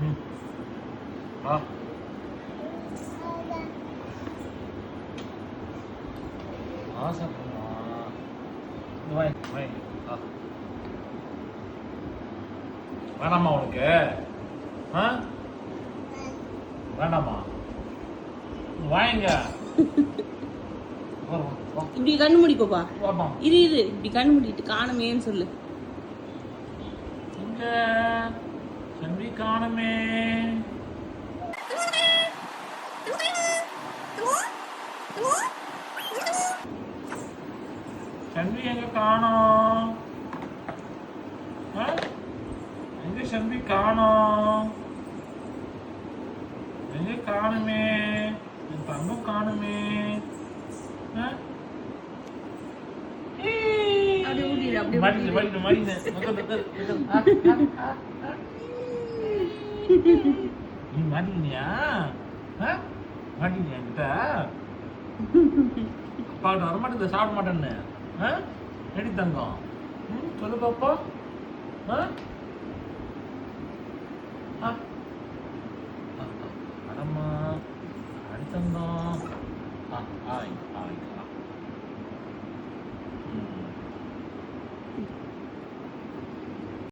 ம் வா ஆசைப்படுமா வாய் வாய் ஆ வேணாமா உனக்கு ஆ வேணாமா வாங்க இப்படி கண்ணு மூடி பாப்பா. வாப்பா இரு இரு, இப்படி கண்ணு மூடிட்டு காணுமேன்னு சொல்லு. இங்க செல்வி காணுமே செல்வி எங்க காணோம் எங்க செல்வி காணோம் எங்க காணுமே என் தங்கம் காணுமே அப்படியே ஊட்டிடு, அப்படியே மடிந்து ஊட்டிடு. மடிந்து மடிந்து நீ மாட்டிக்கினியா மாட்டிக்கினியா என்கிட்ட அப்பாட்ட வரமாட்டேன் சாப்பிட மாட்டேன்னு எடி தங்கம் சொல்லு பாப்பா அடம்மா அடி தங்கம் ஆய் ஆய்